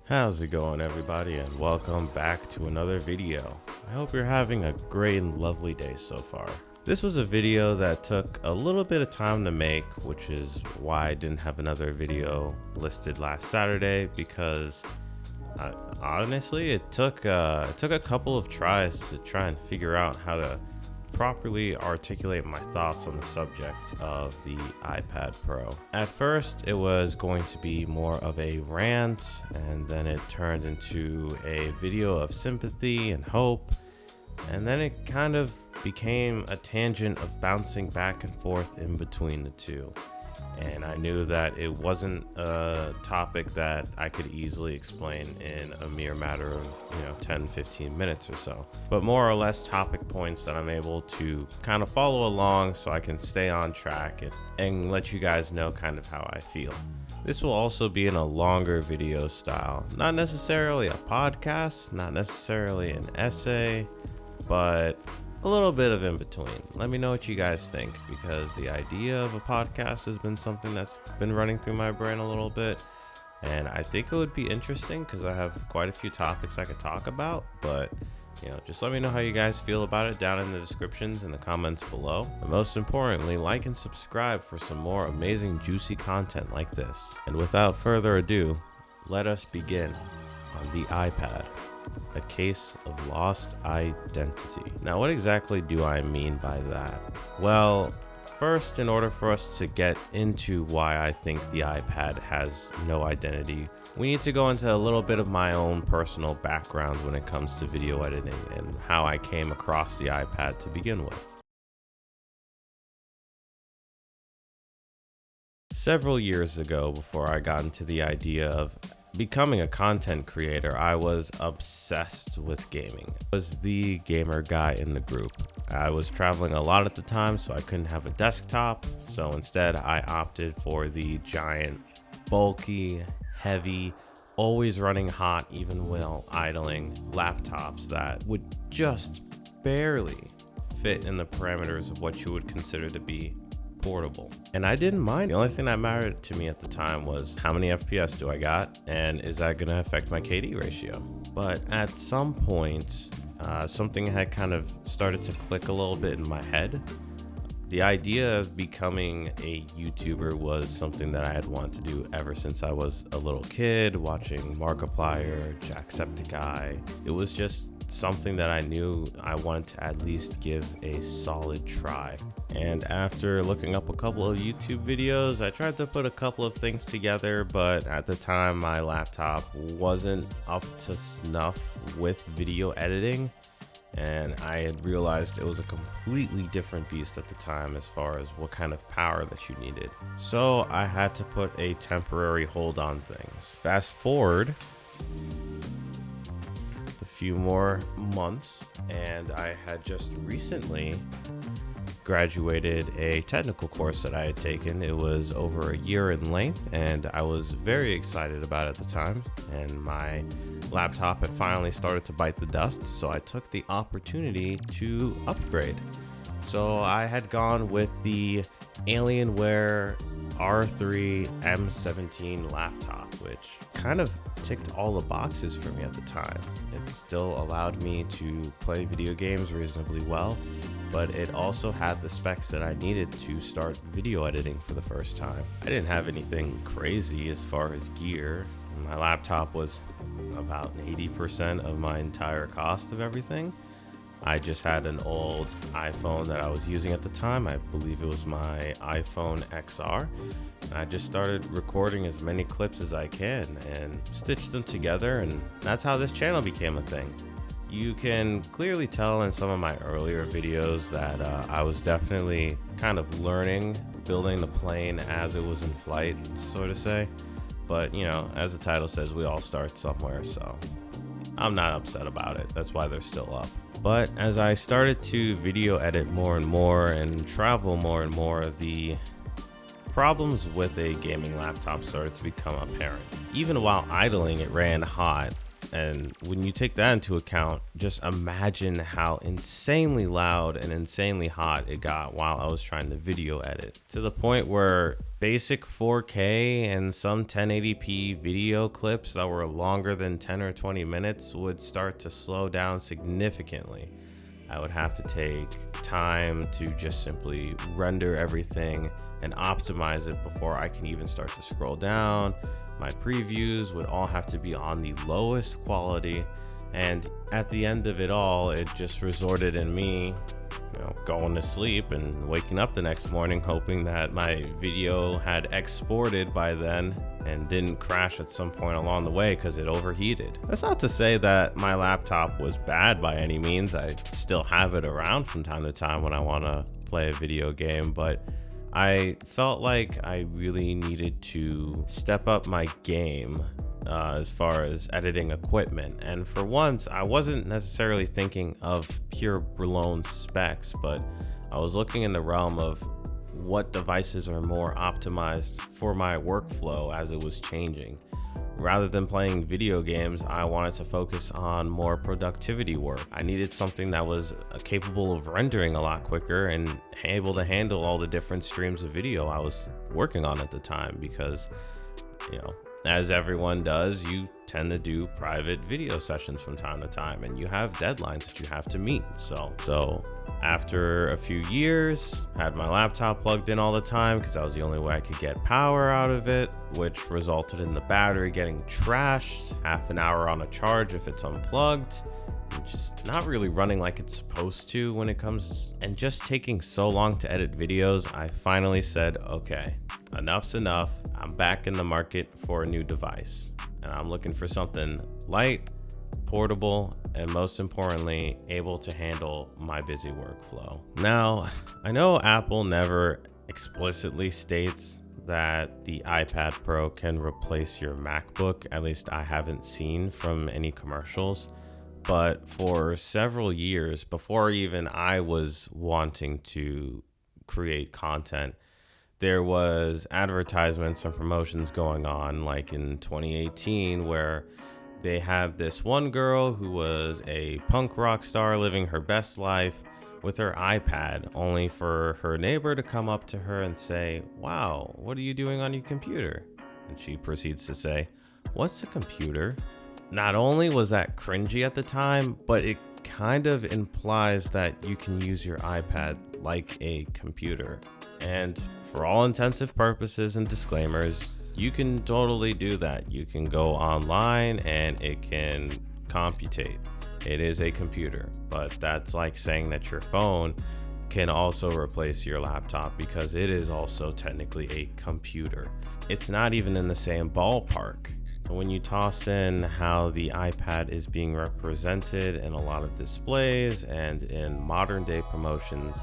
How's it going, everybody, and welcome back to another video. I hope you're having a great and lovely day so far. This was a video that took a little bit of time to make, which is why I didn't have another video listed last Saturday, because honestly it took a couple of tries to try and figure out how to properly articulate my thoughts on the subject of the iPad Pro. At first, it was going to be more of a rant, and then it turned into a video of sympathy and hope, and then it kind of became a tangent of bouncing back and forth in between the two. And I knew that it wasn't a topic that I could easily explain in a mere matter of 10-15 minutes or so, but more or less topic points that I'm able to kind of follow along so I can stay on track and let you guys know kind of how I feel. This will also be in a longer video style, not necessarily a podcast, not necessarily an essay, but a little bit of in between. Let me know what you guys think, because the idea of a podcast has been something that's been running through my brain a little bit, and I think it would be interesting because I have quite a few topics I could talk about. But just let me know how you guys feel about it down in the descriptions and the comments below. And most importantly, like and subscribe for some more amazing juicy content like this. And without further ado, let us begin on the iPad. A case of lost identity. Now, what exactly do I mean by that? Well, first, in order for us to get into why I think the iPad has no identity, we need to go into a little bit of my own personal background when it comes to video editing and how I came across the iPad to begin with. Several years ago, before I got into the idea of becoming a content creator, I was obsessed with gaming. I was the gamer guy in the group. I was traveling a lot at the time, so I couldn't have a desktop. So instead, I opted for the giant, bulky, heavy, always running hot even while idling laptops that would just barely fit in the parameters of what you would consider to be portable. And I didn't mind. The only thing that mattered to me at the time was how many FPS do I got, and is that going to affect my KD ratio? But at some point, something had kind of started to click a little bit in my head. The idea of becoming a YouTuber was something that I had wanted to do ever since I was a little kid, watching Markiplier, Jacksepticeye. It was just something that I knew I wanted to at least give a solid try. And after looking up a couple of YouTube videos, I tried to put a couple of things together, but at the time my laptop wasn't up to snuff with video editing, and I had realized it was a completely different beast at the time as far as what kind of power that you needed. So I had to put a temporary hold on things. Fast forward a few more months, and I had just recently graduated a technical course that I had taken. It was over a year in length, and I was very excited about it at the time, and my laptop had finally started to bite the dust, so I took the opportunity to upgrade. So I had gone with the Alienware R3 M17 laptop, which kind of ticked all the boxes for me at the time. It still allowed me to play video games reasonably well, but it also had the specs that I needed to start video editing for the first time. I didn't have anything crazy as far as gear. My laptop was about 80% of my entire cost of everything. I just had an old iPhone that I was using at the time. I believe it was my iPhone XR. And I just started recording as many clips as I can and stitched them together, and that's how this channel became a thing. You can clearly tell in some of my earlier videos that I was definitely kind of learning, building the plane as it was in flight, so to say. But, as the title says, we all start somewhere, so I'm not upset about it. That's why they're still up. But as I started to video edit more and more and travel more and more, the problems with a gaming laptop started to become apparent. Even while idling, it ran hot. And when you take that into account, just imagine how insanely loud and insanely hot it got while I was trying to video edit, to the point where basic 4K and some 1080p video clips that were longer than 10 or 20 minutes would start to slow down significantly. I would have to take time to just simply render everything and optimize it before I can even start to scroll down. My previews would all have to be on the lowest quality, and at the end of it all, it just resorted in me, going to sleep and waking up the next morning hoping that my video had exported by then and didn't crash at some point along the way because it overheated. That's not to say that my laptop was bad by any means. I still have it around from time to time when I want to play a video game, but I felt like I really needed to step up my game as far as editing equipment. And for once, I wasn't necessarily thinking of pure blown specs, but I was looking in the realm of what devices are more optimized for my workflow as it was changing. Rather than playing video games, I wanted to focus on more productivity work. I needed something that was capable of rendering a lot quicker and able to handle all the different streams of video I was working on at the time, because, as everyone does, you tend to do private video sessions from time to time, and you have deadlines that you have to meet. So after a few years, had my laptop plugged in all the time because that was the only way I could get power out of it, which resulted in the battery getting trashed, half an hour on a charge if it's unplugged, and just not really running like it's supposed to when it comes, and just taking so long to edit videos. I finally said, okay, enough's enough. I'm back in the market for a new device, and I'm looking for something light, portable, and most importantly, able to handle my busy workflow. Now, I know Apple never explicitly states that the iPad Pro can replace your MacBook. At least I haven't seen from any commercials. But for several years, before even I was wanting to create content, there was advertisements and promotions going on, like in 2018, where they had this one girl who was a punk rock star living her best life with her iPad, only for her neighbor to come up to her and say, "Wow, what are you doing on your computer?" And she proceeds to say, "What's a computer?" Not only was that cringy at the time, but it kind of implies that you can use your iPad like a computer. And for all intensive purposes and disclaimers, you can totally do that. You can go online and it can computate. It is a computer, but that's like saying that your phone can also replace your laptop, because it is also technically a computer. It's not even in the same ballpark. When you toss in how the iPad is being represented in a lot of displays and in modern day promotions,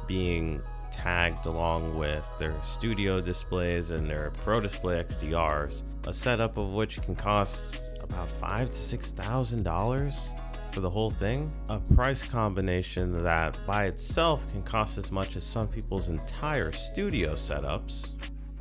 being tagged along with their studio displays and their Pro Display XDRs, a setup of which can cost about $5,000 to $6,000 for the whole thing, a price combination that by itself can cost as much as some people's entire studio setups.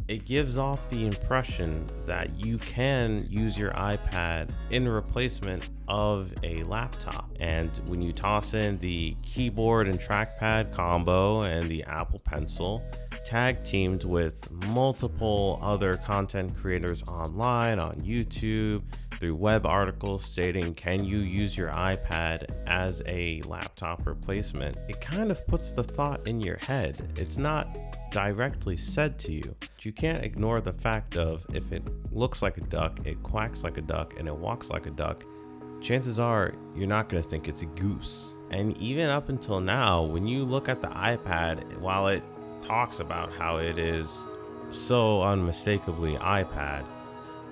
It gives off the impression that you can use your iPad in replacement of a laptop. And when you toss in the keyboard and trackpad combo and the Apple Pencil, tag teamed with multiple other content creators online, on YouTube, through web articles stating, can you use your iPad as a laptop replacement? It kind of puts the thought in your head. It's not directly said to you. You can't ignore the fact of, if it looks like a duck, it quacks like a duck, and it walks like a duck, chances are you're not going to think it's a goose. And even up until now, when you look at the iPad, while it talks about how it is so unmistakably iPad,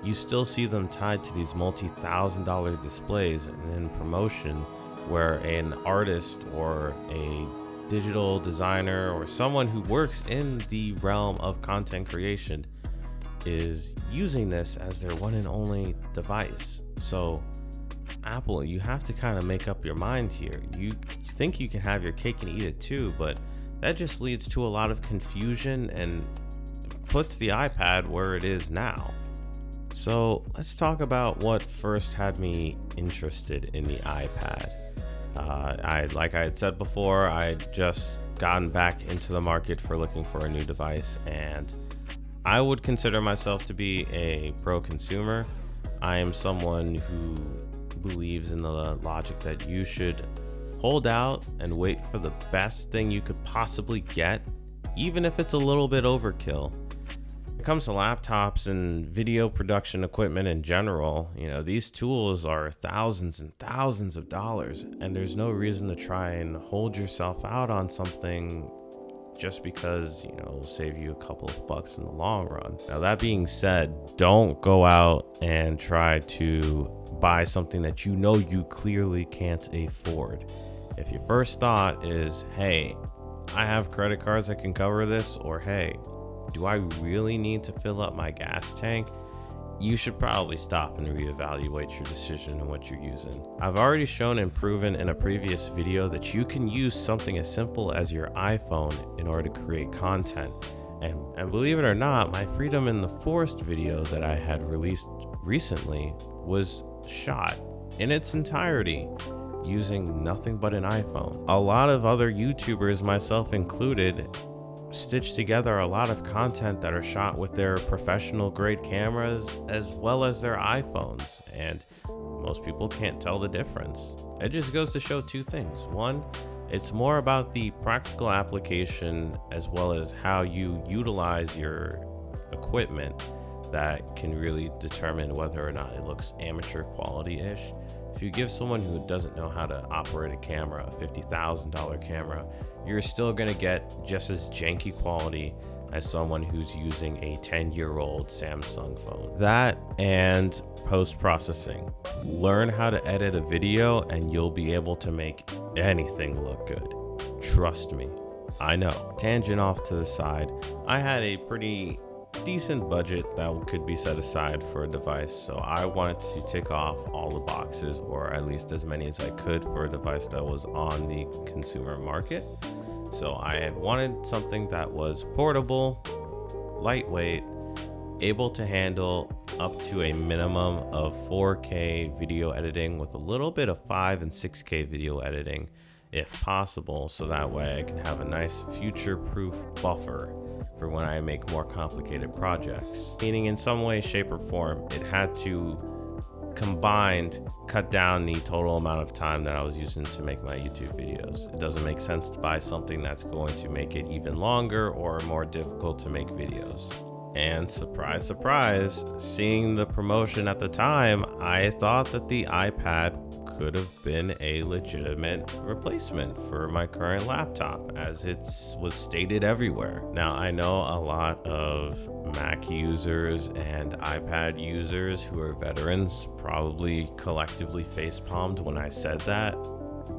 you still see them tied to these multi-$1,000 displays and in promotion, where an artist or a digital designer or someone who works in the realm of content creation is using this as their one and only device. So Apple, you have to kind of make up your mind here. You think you can have your cake and eat it too, but that just leads to a lot of confusion and puts the iPad where it is now. So let's talk about what first had me interested in the iPad. Like I had said before, I had just gotten back into the market for looking for a new device, and I would consider myself to be a pro consumer. I am someone who believes in the logic that you should hold out and wait for the best thing you could possibly get, even if it's a little bit overkill. When it comes to laptops and video production equipment in general, these tools are thousands and thousands of dollars, and there's no reason to try and hold yourself out on something just because, it'll save you a couple of bucks in the long run. Now, that being said, don't go out and try to buy something that you clearly can't afford. If your first thought is, hey, I have credit cards that can cover this, or hey, do I really need to fill up my gas tank? You should probably stop and reevaluate your decision and what you're using. I've already shown and proven in a previous video that you can use something as simple as your iPhone in order to create content. And believe it or not, my Freedom in the Forest video that I had released recently was shot in its entirety using nothing but an iPhone. A lot of other YouTubers, myself included, stitch together a lot of content that are shot with their professional grade cameras as well as their iPhones, and most people can't tell the difference. It just goes to show two things. One, it's more about the practical application as well as how you utilize your equipment that can really determine whether or not it looks amateur quality-ish. If you give someone who doesn't know how to operate a camera, a $50,000 camera, you're still gonna get just as janky quality as someone who's using a 10-year-old Samsung phone. That and post-processing. Learn how to edit a video and you'll be able to make anything look good. Trust me, I know. Tangent off to the side, I had a pretty decent budget that could be set aside for a device, so I wanted to tick off all the boxes, or at least as many as I could, for a device that was on the consumer market. So I had wanted something that was portable, lightweight, able to handle up to a minimum of 4K video editing with a little bit of 5 and 6K video editing if possible, so that way I can have a nice future-proof buffer for when I make more complicated projects. Meaning in some way, shape, or form, it had to combined cut down the total amount of time that I was using to make my YouTube videos. It doesn't make sense to buy something that's going to make it even longer or more difficult to make videos. And surprise, surprise, seeing the promotion at the time, I thought that the iPad could have been a legitimate replacement for my current laptop, as it was stated everywhere. Now, I know a lot of Mac users and iPad users who are veterans probably collectively facepalmed when I said that,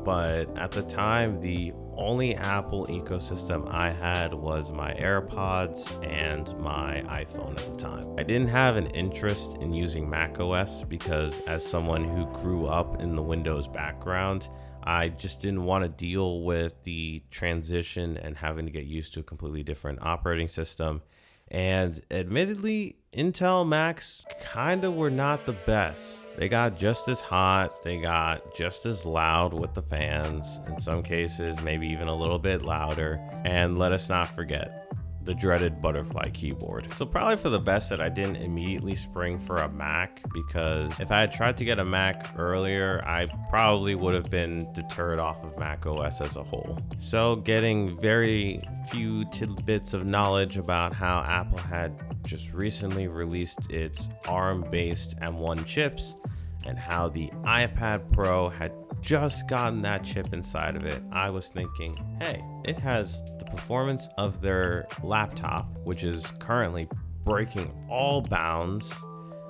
but at the time, the only Apple ecosystem I had was my AirPods and my iPhone at the time. I didn't have an interest in using macOS because, as someone who grew up in the Windows background, I just didn't want to deal with the transition and having to get used to a completely different operating system. And admittedly, Intel Macs kind of were not the best. They got just as hot, they got just as loud with the fans, in some cases maybe even a little bit louder, and let us not forget the dreaded butterfly keyboard. So probably for the best that I didn't immediately spring for a Mac, because if I had tried to get a Mac earlier, I probably would have been deterred off of Mac OS as a whole. So getting very few tidbits of knowledge about how Apple had just recently released its ARM-based M1 chips and how the iPad Pro had just gotten that chip inside of it, I was thinking, hey, it has the performance of their laptop, which is currently breaking all bounds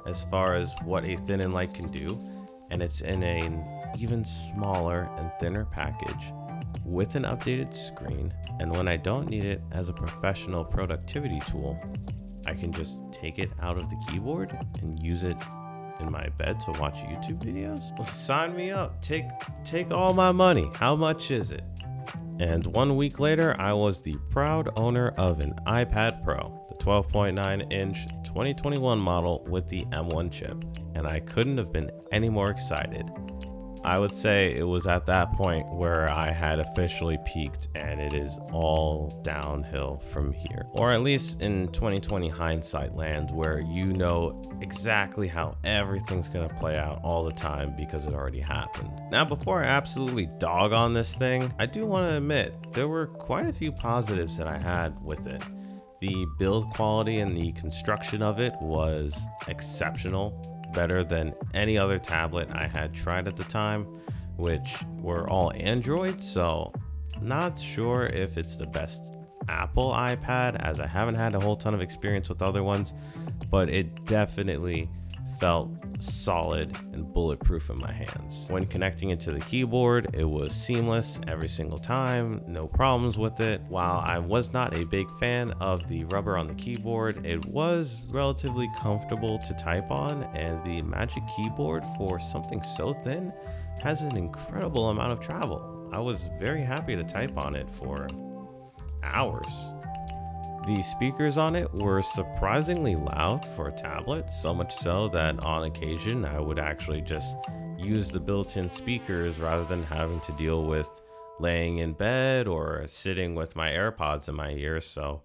as far as what a thin and light can do, and it's in an even smaller and thinner package with an updated screen, and when I don't need it as a professional productivity tool, I can just take it out of the keyboard and use it in my bed to watch YouTube videos? Well, sign me up. Take all my money. How much is it? And 1 week later, I was the proud owner of an iPad Pro, the 12.9-inch 2021 model with the M1 chip, and I couldn't have been any more excited. I would say it was at that point where I had officially peaked, and it is all downhill from here. Or at least in 2020 hindsight land, where you know exactly how everything's gonna play out all the time because it already happened. Now, before I absolutely dog on this thing, I do want to admit there were quite a few positives that I had with it. The build quality and the construction of it was exceptional. Better than any other tablet I had tried at the time, which were all Android, so not sure if it's the best Apple iPad, as I haven't had a whole ton of experience with other ones, but it definitely felt solid and bulletproof in my hands. When connecting it to the keyboard, it was seamless every single time, no problems with it. While I was not a big fan of the rubber on the keyboard, it was relatively comfortable to type on, and the Magic Keyboard, for something so thin, has an incredible amount of travel. I was very happy to type on it for hours. The speakers on it were surprisingly loud for a tablet, so much so that on occasion I would actually just use the built-in speakers rather than having to deal with laying in bed or sitting with my AirPods in my ears. So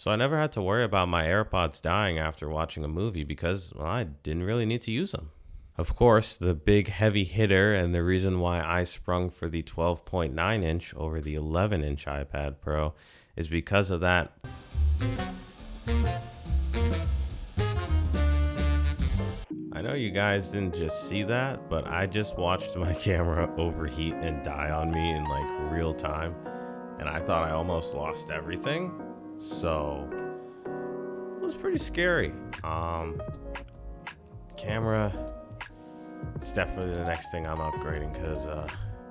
I never had to worry about my AirPods dying after watching a movie because, well, I didn't really need to use them. Of course, the big heavy hitter and the reason why I sprung for the 12.9-inch over the 11-inch iPad Pro is because of that. I know you guys didn't just see that, but I just watched my camera overheat and die on me in like real time, and I thought I almost lost everything, so it was pretty scary. Camera, it's definitely the next thing I'm upgrading because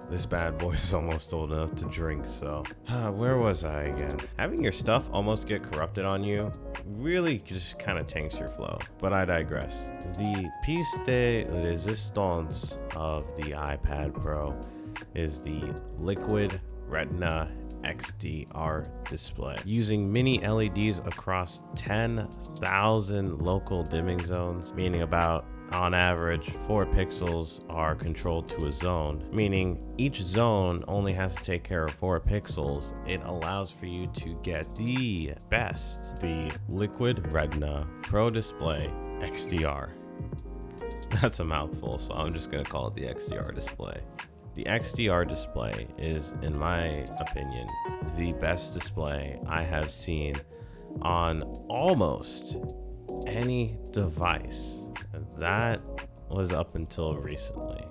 this bad boy is almost old enough to drink. So where was I again? Having your stuff almost get corrupted on you really just kind of tanks your flow, but I digress. The piece de resistance of the iPad Pro is the Liquid Retina XDR display. Using mini LEDs across 10,000 local dimming zones, meaning about on average 4 pixels are controlled to a zone, meaning each zone only has to take care of 4 pixels. It allows for you to get the best, the Liquid Retina Pro Display XDR. That's a mouthful, so I'm just gonna call it the XDR display. The XDR display is, in my opinion, the best display I have seen on almost any device. That was up until recently,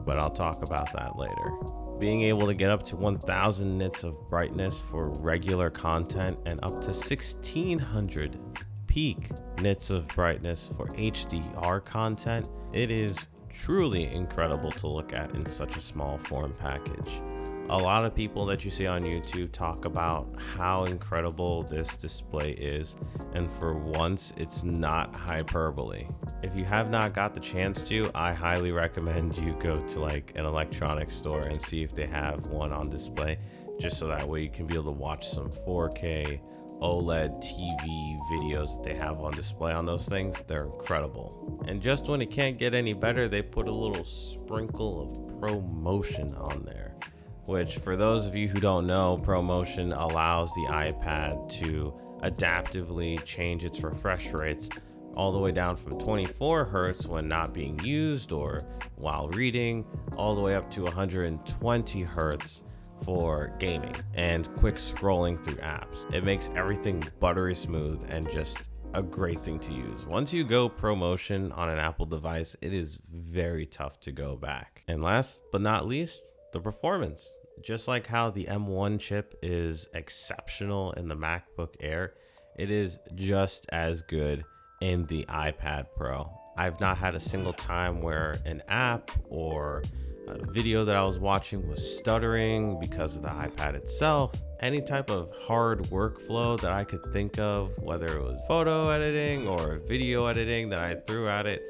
but I'll talk about that later. Being able to get up to 1000 nits of brightness for regular content and up to 1600 peak nits of brightness for HDR content, it is truly incredible to look at in such a small form package. A lot of people that you see on YouTube talk about how incredible this display is, and for once, it's not hyperbole. If you have not got the chance to, I highly recommend you go to like an electronics store and see if they have one on display, just so that way you can be able to watch some 4K OLED TV videos that they have on display on those things. They're incredible. And just when it can't get any better, they put a little sprinkle of ProMotion on there, which, for those of you who don't know, ProMotion allows the iPad to adaptively change its refresh rates all the way down from 24 Hertz when not being used or while reading, all the way up to 120 Hertz for gaming and quick scrolling through apps. It makes everything buttery smooth and just a great thing to use. Once you go ProMotion on an Apple device, it is very tough to go back. And last but not least, the performance. Just like how the M1 chip is exceptional in the MacBook Air, it is just as good in the iPad Pro. I've not had a single time where an app or a video that I was watching was stuttering because of the iPad itself. Any type of hard workflow that I could think of, whether it was photo editing or video editing that I threw at it,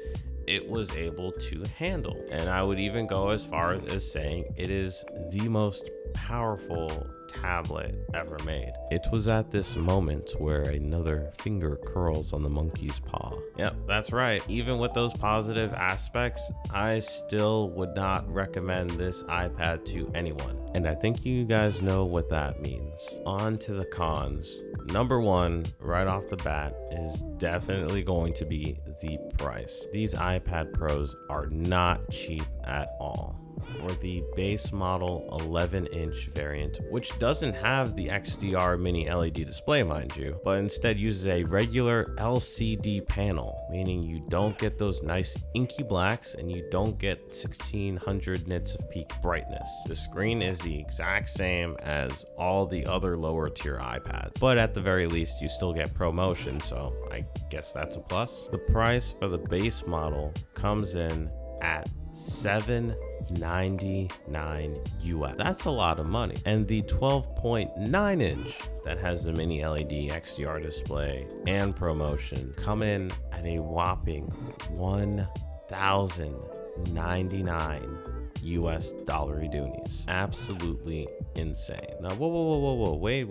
it was able to handle. And I would even go as far as saying it is the most powerful tablet ever made. It was at this moment where another finger curls on the monkey's paw. Yep, that's right. Even with those positive aspects, I still would not recommend this iPad to anyone. And I think you guys know what that means. On to the cons. Number one, right off the bat, is definitely going to be the price. These iPad Pros are not cheap at all. For the base model 11-inch variant, which doesn't have the XDR mini LED display, mind you, but instead uses a regular LCD panel, meaning you don't get those nice inky blacks and you don't get 1600 nits of peak brightness. The screen is the exact same as all the other lower tier iPads, but at the very least you still get ProMotion, so I guess that's a plus. The price for the base model comes in at $799 US. That's a lot of money. And the 12.9 inch that has the mini LED XDR display and ProMotion come in at a whopping $1,099 US dollary doonies. Absolutely insane. Now, whoa, wait.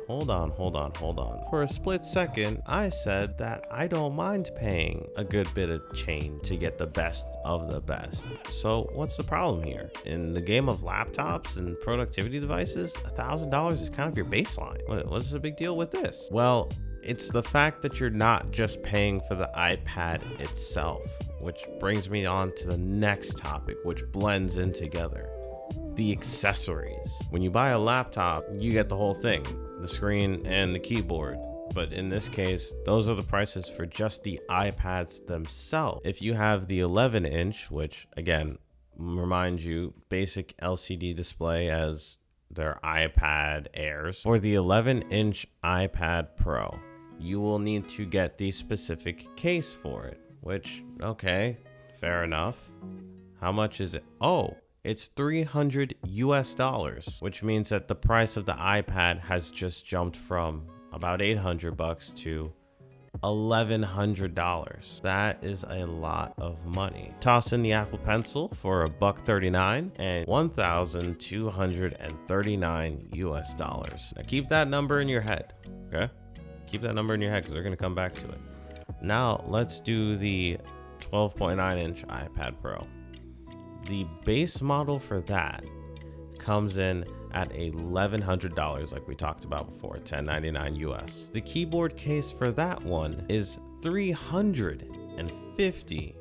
Hold on. For a split second, I said that I don't mind paying a good bit of change to get the best of the best. So what's the problem here? In the game of laptops and productivity devices, $1,000 is kind of your baseline. What's the big deal with this? Well, it's the fact that you're not just paying for the iPad itself, which brings me on to the next topic, which blends in together. The accessories. When you buy a laptop, you get the whole thing, the screen and the keyboard. But in this case, those are the prices for just the iPads themselves. If you have the 11-inch, which again, remind you, basic LCD display as their iPad Airs, or the 11-inch iPad Pro, you will need to get the specific case for it, which, okay, fair enough. How much is it? Oh, it's $300 US, which means that the price of the iPad has just jumped from about $800 to $1,100. That is a lot of money. Toss in the Apple Pencil for $139 and $1,239 US. Now keep that number in your head, okay? Keep that number in your head because they're going to come back to it. Now let's do the 12.9-inch iPad Pro. The base model for that comes in at $1,100, like we talked about before, $1,099 US. The keyboard case for that one is $350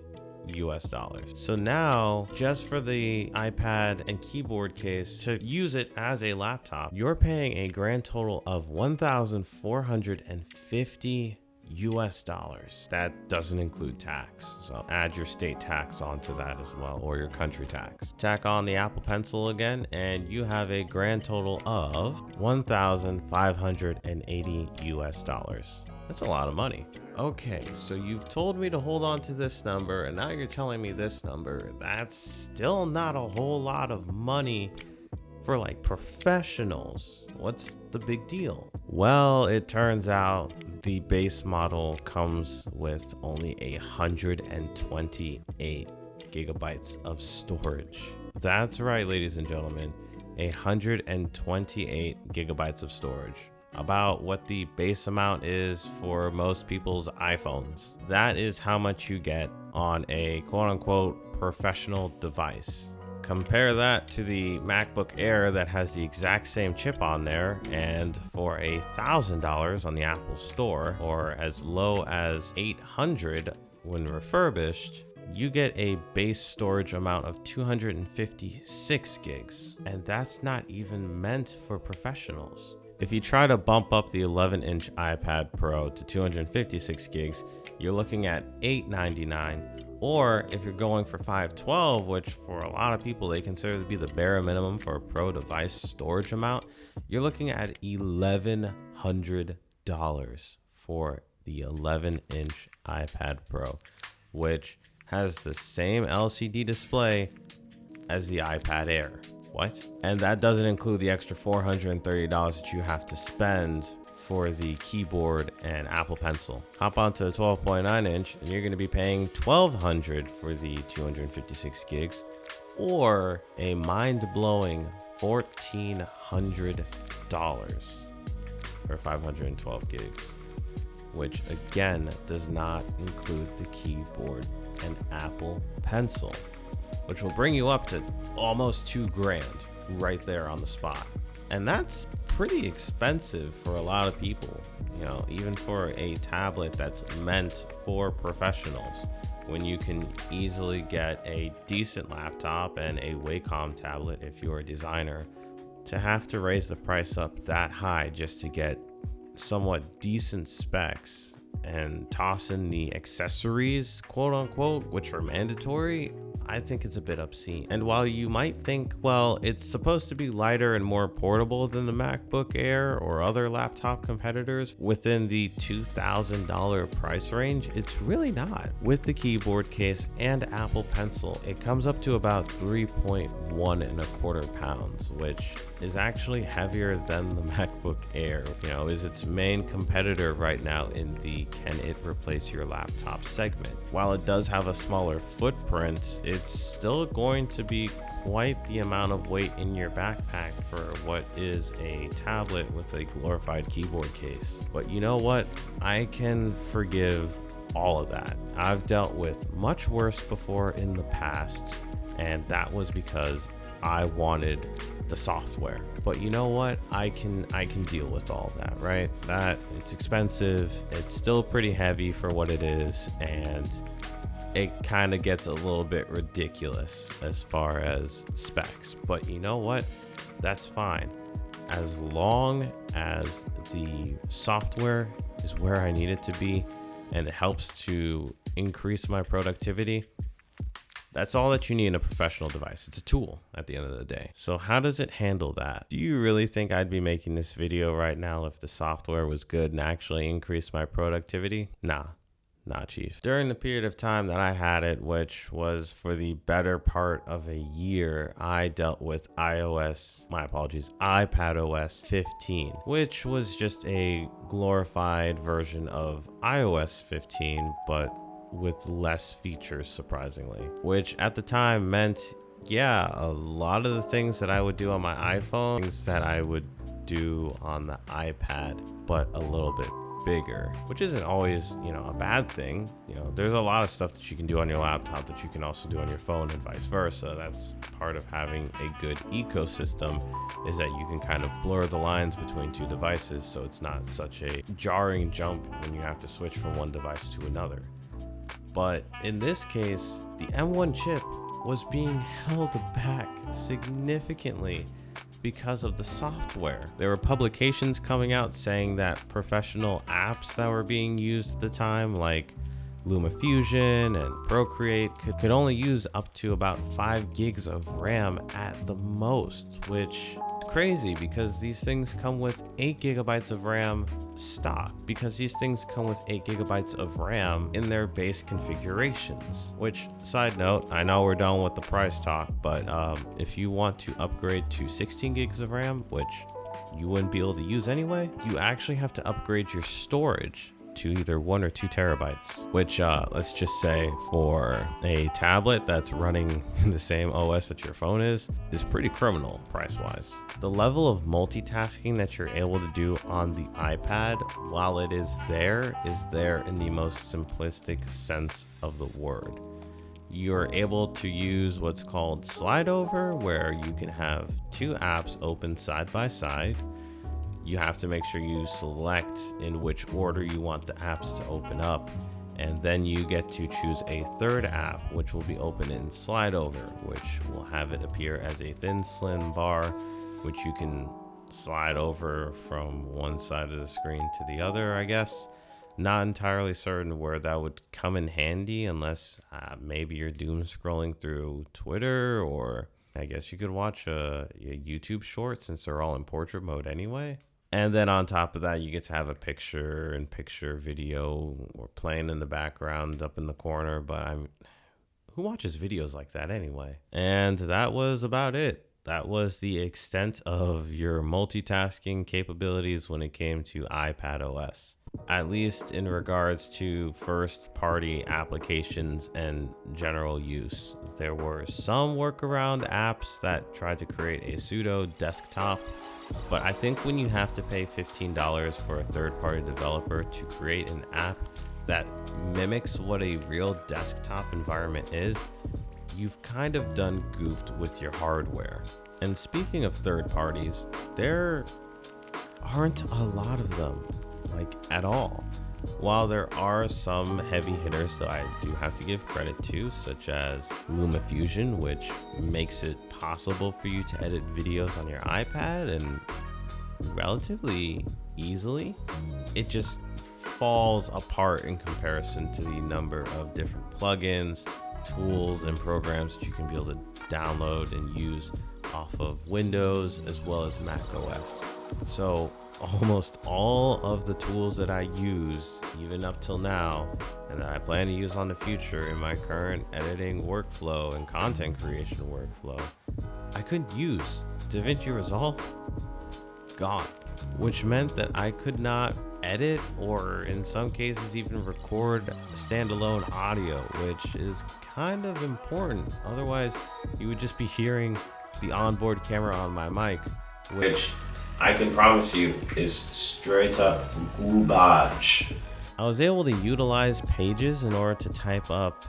US. So now, just for the iPad and keyboard case to use it as a laptop, you're paying a grand total of $1,450 US. That doesn't include tax, so add your state tax onto that as well, or your country tax. Tack on the Apple Pencil again, and you have a grand total of $1,580 US. That's a lot of money. Okay, so you've told me to hold on to this number, and now you're telling me this number. That's still not a whole lot of money for like professionals. What's the big deal? Well, it turns out the base model comes with only 128 gigabytes of storage. That's right, ladies and gentlemen, 128 gigabytes of storage. About what the base amount is for most people's iPhones. That is how much you get on a quote-unquote professional device. Compare that to the MacBook Air that has the exact same chip on there, and for $1,000 on the Apple Store, or as low as $800 when refurbished, you get a base storage amount of 256 gigs, and that's not even meant for professionals. If you try to bump up the 11-inch iPad Pro to 256 gigs, you're looking at $899. Or if you're going for 512, which for a lot of people they consider to be the bare minimum for a pro device storage amount, you're looking at $1,100 for the 11-inch iPad Pro, which has the same LCD display as the iPad Air. What? And that doesn't include the extra $430 that you have to spend for the keyboard and Apple Pencil. Hop onto the 12.9 inch and you're going to be paying $1,200 for the 256 gigs, or a mind-blowing $1,400 for 512 gigs, which again does not include the keyboard and Apple Pencil, which will bring you up to almost $2,000 right there on the spot. And that's pretty expensive for a lot of people, you know, even for a tablet that's meant for professionals, when you can easily get a decent laptop and a Wacom tablet if you're a designer. To have to raise the price up that high just to get somewhat decent specs and toss in the accessories, quote unquote, which are mandatory, I think it's a bit obscene. And while you might think, well, it's supposed to be lighter and more portable than the MacBook Air or other laptop competitors within the $2,000 price range, it's really not. With the keyboard case and Apple Pencil, it comes up to about 3.125 pounds, which is actually heavier than the MacBook Air, you know, is its main competitor right now in the can it replace your laptop segment. While it does have a smaller footprint, it's still going to be quite the amount of weight in your backpack for what is a tablet with a glorified keyboard case. But you know what? I can forgive all of that. I've dealt with much worse before in the past, and that was because I wanted the software. But you know what? I can deal with all that, right? That it's expensive, it's still pretty heavy for what it is, and it kind of gets a little bit ridiculous as far as specs. But you know what? That's fine. As long as the software is where I need it to be and it helps to increase my productivity, that's all that you need in a professional device. It's a tool at the end of the day. So how does it handle that? Do you really think I'd be making this video right now if the software was good and actually increased my productivity? Nah, chief. During the period of time that I had it, which was for the better part of a year, I dealt with iPadOS 15, which was just a glorified version of iOS 15, but with less features, surprisingly, which at the time meant, yeah, a lot of the things that I would do on my iPhone, things that I would do on the iPad, but a little bit bigger, which isn't always, you know, a bad thing. You know, there's a lot of stuff that you can do on your laptop that you can also do on your phone and vice versa. That's part of having a good ecosystem, is that you can kind of blur the lines between two devices, so it's not such a jarring jump when you have to switch from one device to another. But in this case, the M1 chip was being held back significantly because of the software. There were publications coming out saying that professional apps that were being used at the time, like LumaFusion and Procreate, could only use up to about 5 gigs of RAM at the most, which is crazy because these things come with 8 gigabytes of RAM stock, because these things come with 8 gigabytes of RAM in their base configurations. Which, side note, I know we're done with the price talk, but if you want to upgrade to 16 gigs of RAM, which you wouldn't be able to use anyway, you actually have to upgrade your storage to either 1 or 2 terabytes, which let's just say for a tablet that's running the same OS that your phone is pretty criminal price wise. The level of multitasking that you're able to do on the iPad, while it is there in the most simplistic sense of the word. You're able to use what's called slide over, where you can have 2 apps open side by side. You have to make sure you select in which order you want the apps to open up, and then you get to choose a third app, which will be open in slide over, which will have it appear as a thin slim bar, which you can slide over from one side of the screen to the other, I guess. Not entirely certain where that would come in handy, unless maybe you're doom scrolling through Twitter, or I guess you could watch a YouTube short, since they're all in portrait mode anyway. And then on top of that, you get to have a picture-in-picture video or playing in the background up in the corner. But who watches videos like that anyway? And that was about it. That was the extent of your multitasking capabilities when it came to iPadOS, at least in regards to first-party applications and general use. There were some workaround apps that tried to create a pseudo desktop But I think when you have to pay $15 for a third-party developer to create an app that mimics what a real desktop environment is, you've kind of done goofed with your hardware. And speaking of third parties, there aren't a lot of them, like at all. While there are some heavy hitters that I do have to give credit to, such as LumaFusion, which makes it possible for you to edit videos on your iPad and relatively easily, it just falls apart in comparison to the number of different plugins, tools, and programs that you can be able to download and use off of Windows as well as Mac OS. So almost all of the tools that I use, even up till now, and that I plan to use on the future in my current editing workflow and content creation workflow, I couldn't use. DaVinci Resolve, gone. Which meant that I could not edit or in some cases even record standalone audio, which is kind of important. Otherwise, you would just be hearing the onboard camera on my mic, which I can promise you is straight up garbage. I was able to utilize Pages in order to type up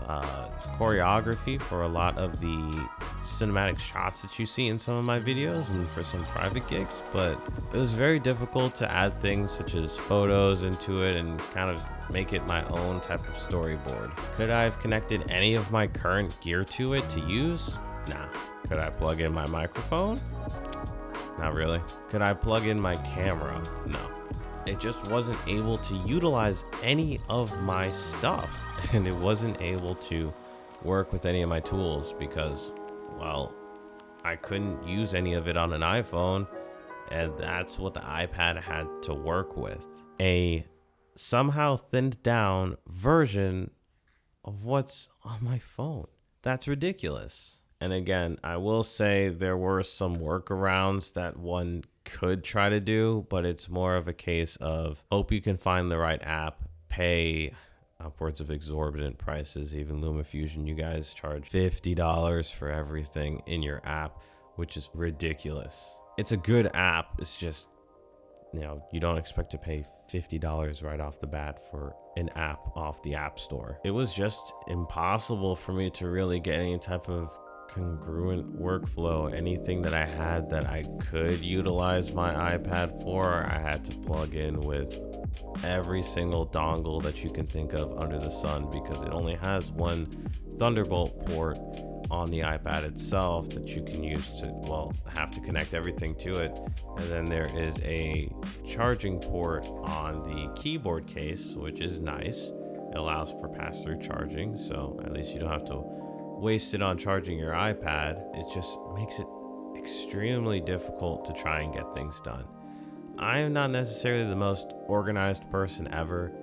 choreography for a lot of the cinematic shots that you see in some of my videos and for some private gigs, but it was very difficult to add things such as photos into it and kind of make it my own type of storyboard. Could I have connected any of my current gear to it to use? Nah. Could I plug in my microphone? Not really. Could I plug in my camera? No. It just wasn't able to utilize any of my stuff, and it wasn't able to work with any of my tools because, well, I couldn't use any of it on an iPhone, and that's what the iPad had to work with. A somehow thinned down version of what's on my phone. That's ridiculous. And again, I will say there were some workarounds that one could try to do, but it's more of a case of hope you can find the right app, pay upwards of exorbitant prices. Even LumaFusion, you guys charge $50 for everything in your app, which is ridiculous. It's a good app. It's just, you don't expect to pay $50 right off the bat for an app off the App Store. It was just impossible for me to really get any type of congruent workflow. Anything that I had that I could utilize my iPad for, I had to plug in with every single dongle that you can think of under the sun, because it only has one Thunderbolt port on the iPad itself that you can use to, well, have to connect everything to it. And then there is a charging port on the keyboard case, which is nice. It allows for pass-through charging, so at least you don't have to waste it on charging your iPad. It just makes it extremely difficult to try and get things done. I am not necessarily the most organized person ever.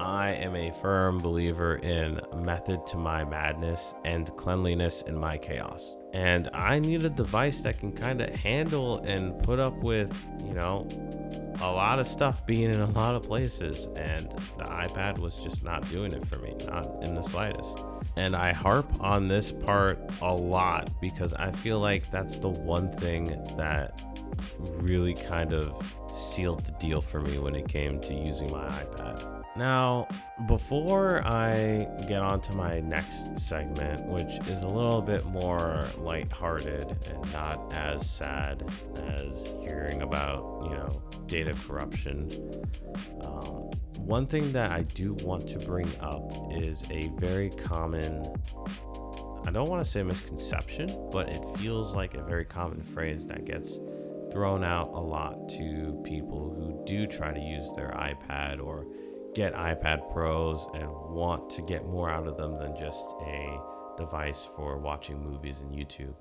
I am a firm believer in method to my madness and cleanliness in my chaos. And I need a device that can kind of handle and put up with, a lot of stuff being in a lot of places. And the iPad was just not doing it for me, not in the slightest. And I harp on this part a lot because I feel like that's the one thing that really kind of sealed the deal for me when it came to using my iPad. Now, before I get on to my next segment, which is a little bit more lighthearted and not as sad as hearing about, data corruption, one thing that I do want to bring up is a very common, I don't want to say misconception, but it feels like a very common phrase that gets thrown out a lot to people who do try to use their iPad or get iPad Pros and want to get more out of them than just a device for watching movies and YouTube.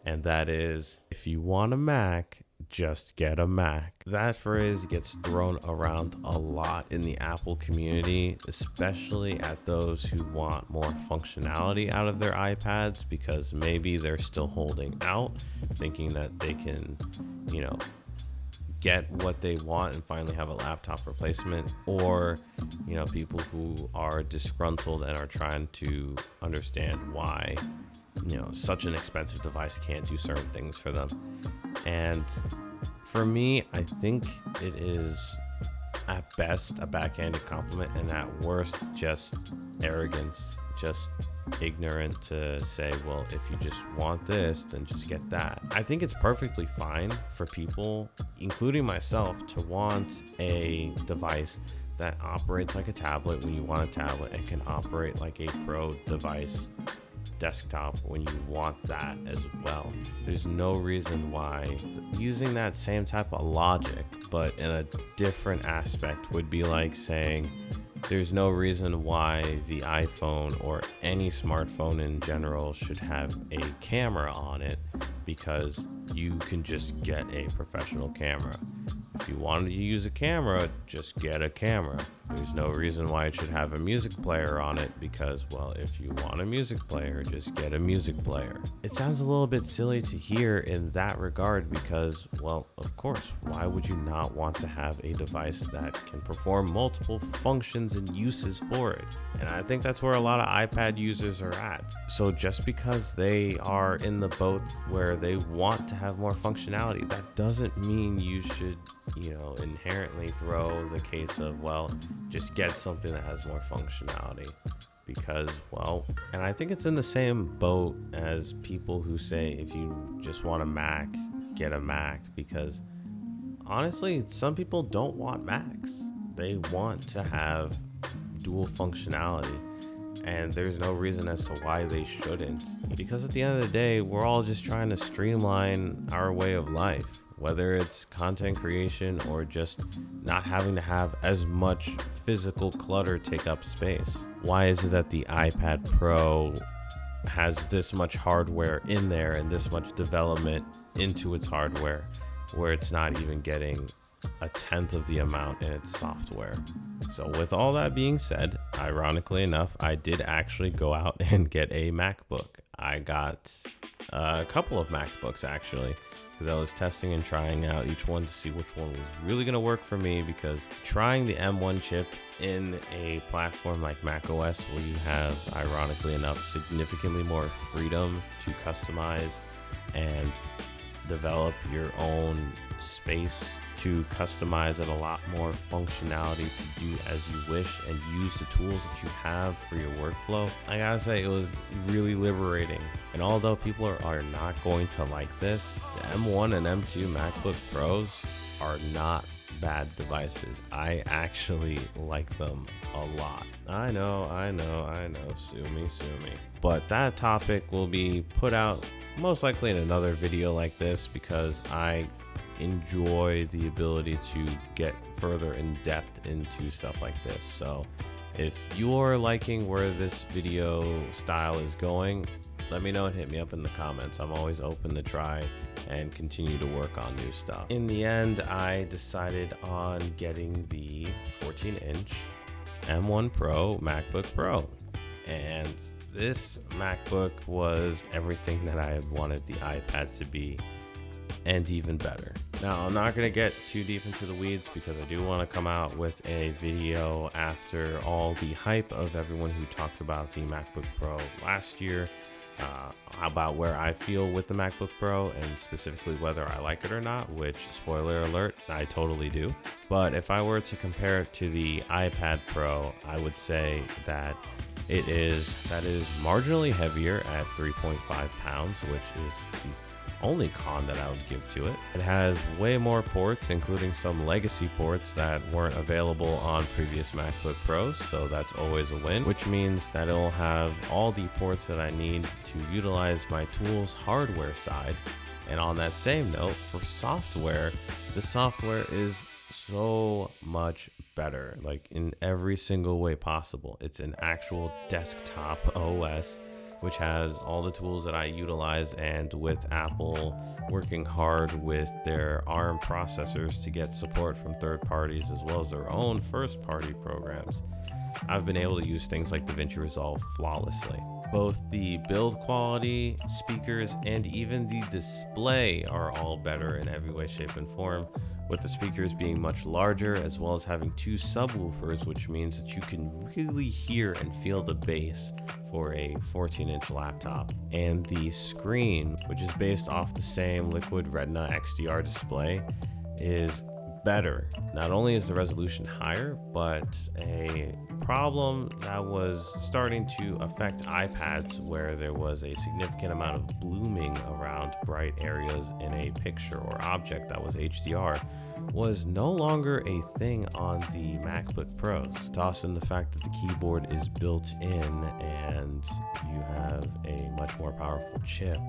And that is, if you want a Mac, just get a Mac. That phrase gets thrown around a lot in the Apple community, especially at those who want more functionality out of their iPads because maybe they're still holding out, thinking that they can, get what they want and finally have a laptop replacement, or people who are disgruntled and are trying to understand why such an expensive device can't do certain things for them. And For me, I think it is at best a backhanded compliment, and at worst just arrogance, just ignorant to say, well, if you just want this, then just get that. I think it's perfectly fine for people, including myself, to want a device that operates like a tablet when you want a tablet and can operate like a pro device desktop when you want that as well. There's no reason why using that same type of logic but in a different aspect would be like saying there's no reason why the iPhone or any smartphone in general should have a camera on it, because you can just get a professional camera. If you wanted to use a camera, just get a camera. There's no reason why it should have a music player on it, because, well, if you want a music player, just get a music player. It sounds a little bit silly to hear in that regard because, well, of course, why would you not want to have a device that can perform multiple functions and uses for it? And I think that's where a lot of iPad users are at. So just because they are in the boat where they want to have more functionality, that doesn't mean you should, inherently throw the case of, well, just get something that has more functionality. Because, well, and I think it's in the same boat as people who say if you just want a Mac, get a Mac. Because honestly, some people don't want Macs. They want to have dual functionality. And there's no reason as to why they shouldn't. Because at the end of the day, we're all just trying to streamline our way of life. Whether it's content creation or just not having to have as much physical clutter take up space. Why is it that the iPad Pro has this much hardware in there and this much development into its hardware, where it's not even getting a tenth of the amount in its software? So with all that being said, ironically enough, I did actually go out and get a MacBook. I got a couple of MacBooks actually, because I was testing and trying out each one to see which one was really going to work for me, because trying the M1 chip in a platform like macOS, where you have, ironically enough, significantly more freedom to customize and develop your own space to customize and a lot more functionality to do as you wish and use the tools that you have for your workflow. I gotta say, it was really liberating. And although people are not going to like this, the M1 and M2 MacBook Pros are not bad devices. I actually like them a lot. I know, sue me. But that topic will be put out most likely in another video like this, because I enjoy the ability to get further in depth into stuff like this. So if you're liking where this video style is going, let me know and hit me up in the comments. I'm always open to try and continue to work on new stuff. In the end, I decided on getting the 14-inch M1 Pro MacBook Pro, and this MacBook was everything that I had wanted the iPad to be, and even better. Now, I'm not going to get too deep into the weeds, because I do want to come out with a video after all the hype of everyone who talked about the MacBook Pro last year, about where I feel with the MacBook Pro, and specifically whether I like it or not, which, spoiler alert, I totally do. But if I were to compare it to the iPad Pro, I would say that that is marginally heavier at 3.5 pounds, which is the only con that I would give to it. It has way more ports, including some legacy ports that weren't available on previous MacBook Pros, so that's always a win, which means that it'll have all the ports that I need to utilize my tool's hardware side. And on that same note, for software, the software is so much better, like in every single way possible. It's an actual desktop OS, which has all the tools that I utilize, and with Apple working hard with their ARM processors to get support from third parties as well as their own first party programs, I've been able to use things like DaVinci Resolve flawlessly. Both the build quality, speakers, and even the display are all better in every way, shape, and form, with the speakers being much larger, as well as having two subwoofers, which means that you can really hear and feel the bass for a 14-inch laptop. And the screen, which is based off the same Liquid Retina XDR display, is better. Not only is the resolution higher, but a problem that was starting to affect iPads, where there was a significant amount of blooming around bright areas in a picture or object that was HDR, was no longer a thing on the MacBook Pros. Toss in the fact that the keyboard is built in and you have a much more powerful chip,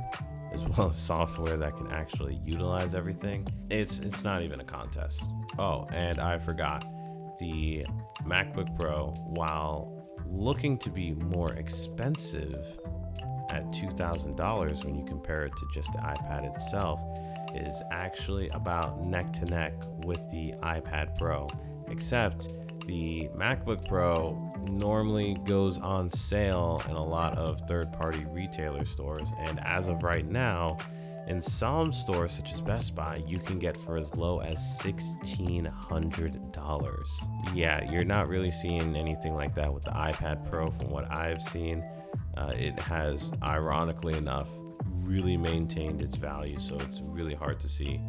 as well as software that can actually utilize everything. It's not even a contest. Oh, and I forgot, the MacBook Pro, while looking to be more expensive at $2,000 when you compare it to just the iPad itself, is actually about neck to neck with the iPad Pro, except the MacBook Pro normally goes on sale in a lot of third-party retailer stores, and as of right now, in some stores such as Best Buy, you can get for as low as $1,600. Yeah, you're not really seeing anything like that with the iPad Pro from what I've seen. It has, ironically enough, really maintained its value, so it's really hard to see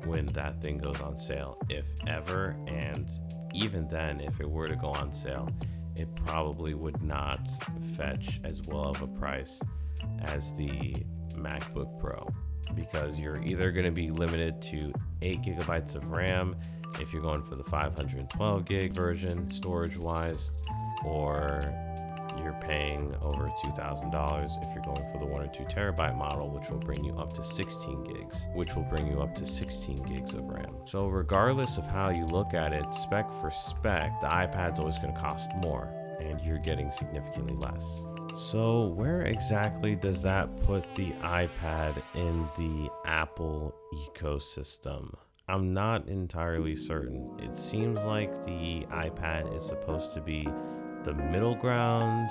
when that thing goes on sale, if ever. And even then, if it were to go on sale, it probably would not fetch as well of a price as the MacBook Pro, because you're either going to be limited to 8 gigabytes of RAM if you're going for the 512 gig version storage wise, or you're paying over $2,000 if you're going for the 1 or 2 terabyte model, which will bring you up to 16 gigs, which will bring you up to 16 gigs of RAM. So regardless of how you look at it, spec for spec, the iPad's always going to cost more, and you're getting significantly less. So where exactly does that put the iPad in the Apple ecosystem? I'm not entirely certain. It seems like the iPad is supposed to be the middle ground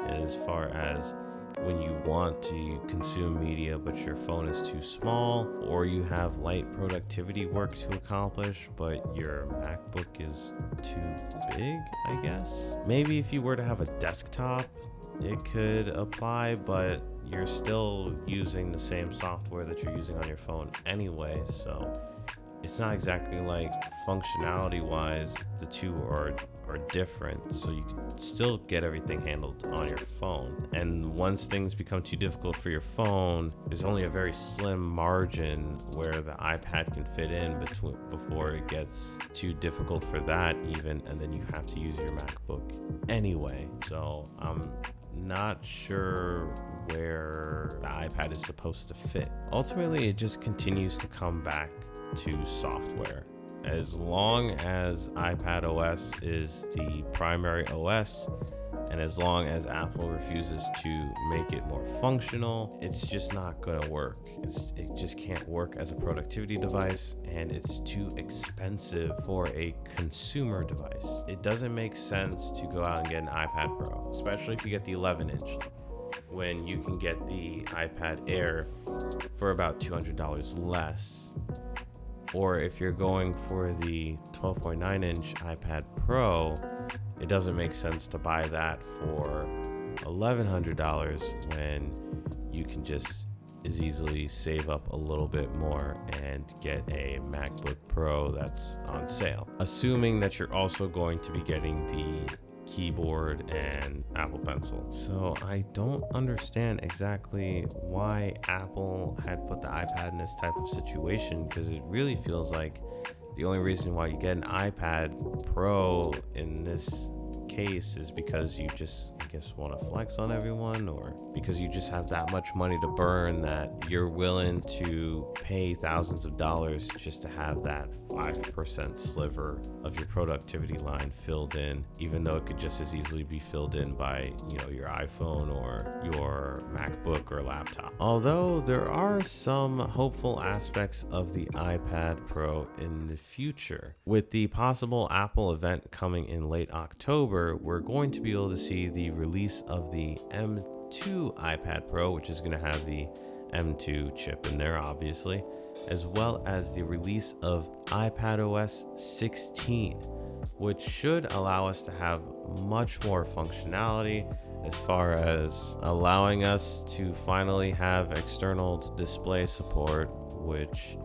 as far as when you want to consume media but your phone is too small, or you have light productivity work to accomplish but your MacBook is too big, I guess. Maybe if you were to have a desktop, it could apply, but you're still using the same software that you're using on your phone anyway, so it's not exactly like functionality wise the two are different, so you can still get everything handled on your phone. And once things become too difficult for your phone, there's only a very slim margin where the iPad can fit in between before it gets too difficult for that even, and then you have to use your MacBook anyway. So I'm not sure where the iPad is supposed to fit. Ultimately, it just continues to come back to software. As long as iPad OS is the primary OS, and as long as Apple refuses to make it more functional, it's just not gonna work. It just can't work as a productivity device, and it's too expensive for a consumer device. It doesn't make sense to go out and get an iPad Pro, especially if you get the 11-inch, when you can get the iPad Air for about $200 less. Or if you're going for the 12.9-inch iPad Pro, it doesn't make sense to buy that for $1,100 when you can just as easily save up a little bit more and get a MacBook Pro that's on sale. Assuming that you're also going to be getting the keyboard and Apple Pencil. So I don't understand exactly why Apple had put the iPad in this type of situation, because it really feels like the only reason why you get an iPad Pro in this case is because you just, I guess, want to flex on everyone, or because you just have that much money to burn that you're willing to pay thousands of dollars just to have that 5% sliver of your productivity line filled in, even though it could just as easily be filled in by, you know, your iPhone or your MacBook or laptop. Although there are some hopeful aspects of the iPad Pro in the future. With the possible Apple event coming in late October, we're going to be able to see the release of the M2 iPad Pro, which is going to have the M2 chip in there, obviously, as well as the release of iPadOS 16, which should allow us to have much more functionality as far as allowing us to finally have external display support, which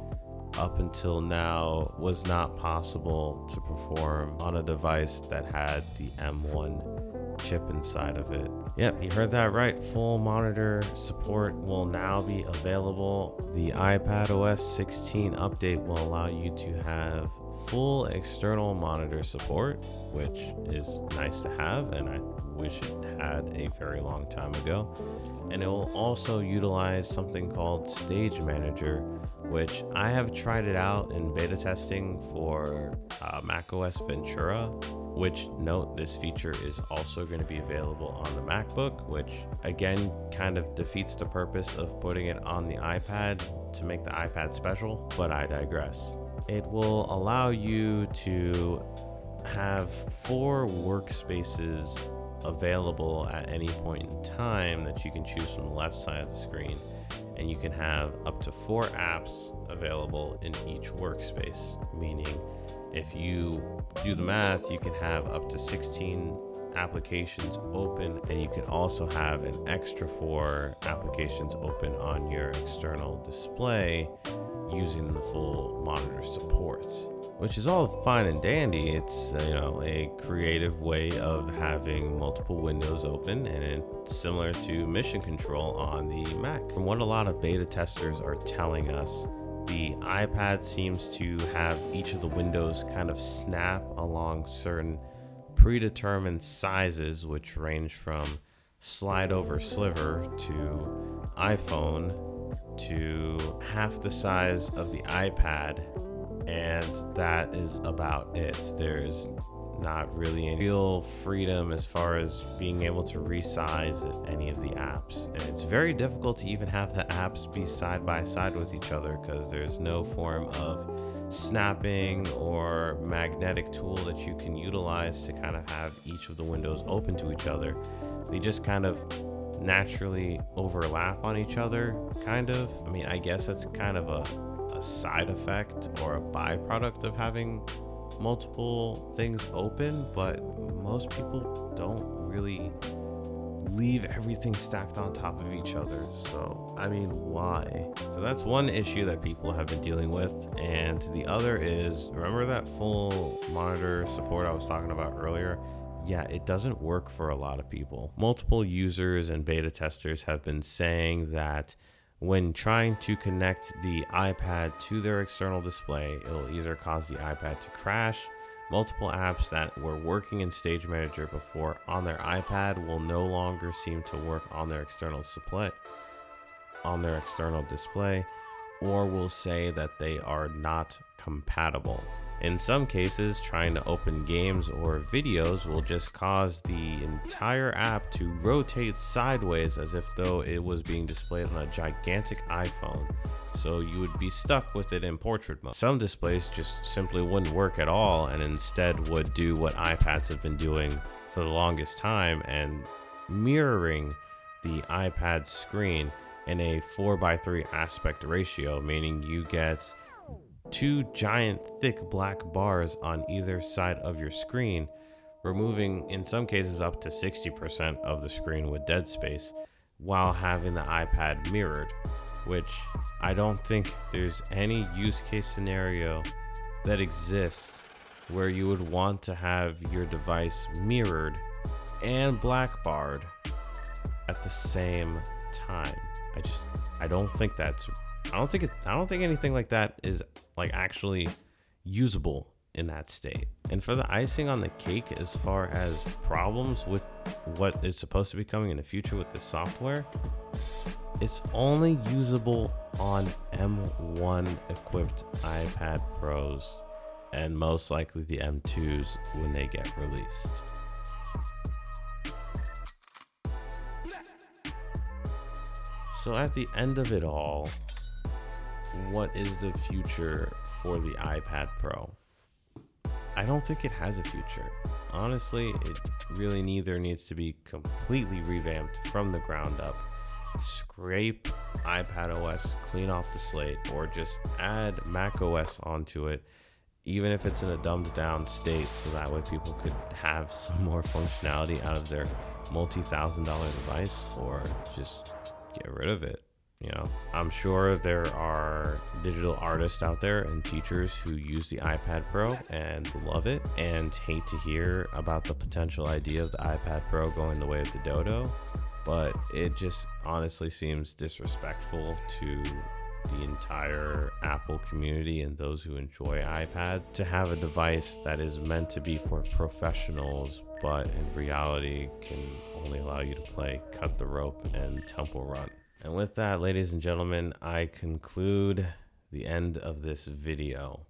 up until now was not possible to perform on a device that had the M1 chip inside of it. Yep, you heard that right. Full monitor support will now be available. The iPadOS 16 update will allow you to have full external monitor support, which is nice to have, and I wish it had a very long time ago. And it will also utilize something called Stage Manager, which I have tried it out in beta testing for macOS Ventura, which, note, this feature is also going to be available on the MacBook, which again kind of defeats the purpose of putting it on the iPad to make the iPad special, but I digress. It will allow you to have 4 workspaces available at any point in time that you can choose from the left side of the screen, and you can have up to 4 apps available in each workspace, meaning if you do the math, you can have up to 16 applications open, and you can also have an extra 4 applications open on your external display using the full monitor support, which is all fine and dandy. It's a creative way of having multiple windows open, and it's similar to mission control on the Mac. From what a lot of beta testers are telling us, the iPad seems to have each of the windows kind of snap along certain predetermined sizes, which range from slide over sliver to iPhone to half the size of the iPad, and that is about it. There's not really any real freedom as far as being able to resize any of the apps, and it's very difficult to even have the apps be side by side with each other because there's no form of snapping or magnetic tool that you can utilize to kind of have each of the windows open to each other. They just kind of naturally overlap on each other, kind of. I mean, I guess that's kind of a side effect or a byproduct of having multiple things open, but most people don't really leave everything stacked on top of each other. So, I mean, why? So that's one issue that people have been dealing with. And the other is, remember that full monitor support I was talking about earlier? Yeah, it doesn't work for a lot of people. Multiple users and beta testers have been saying that when trying to connect the iPad to their external display, it'll either cause the iPad to crash. Multiple apps that were working in Stage Manager before on their iPad will no longer seem to work on their external display, or will say that they are not compatible. In some cases, trying to open games or videos will just cause the entire app to rotate sideways as if though it was being displayed on a gigantic iPhone, so you would be stuck with it in portrait mode. Some displays just simply wouldn't work at all and instead would do what iPads have been doing for the longest time and mirroring the iPad screen in a 4:3 aspect ratio, meaning you get 2 giant thick black bars on either side of your screen, removing in some cases up to 60% of the screen with dead space while having the iPad mirrored, which I don't think there's any use case scenario that exists where you would want to have your device mirrored and black barred at the same time. I don't think anything like that is like actually usable in that state. And for the icing on the cake, as far as problems with what is supposed to be coming in the future with this software, it's only usable on M1 equipped iPad Pros and most likely the M2s when they get released. So at the end of it all, what is the future for the iPad Pro? I don't think it has a future. Honestly, it really neither needs to be completely revamped from the ground up, scrape iPadOS clean off the slate, or just add macOS onto it, even if it's in a dumbed down state, so that way people could have some more functionality out of their multi-$1,000 device, or just get rid of it. You know, I'm sure there are digital artists out there and teachers who use the iPad Pro and love it and hate to hear about the potential idea of the iPad Pro going the way of the Dodo, but it just honestly seems disrespectful to the entire Apple community and those who enjoy iPad to have a device that is meant to be for professionals, but in reality can only allow you to play cut the rope and temple run. And with that, ladies and gentlemen, I conclude the end of this video.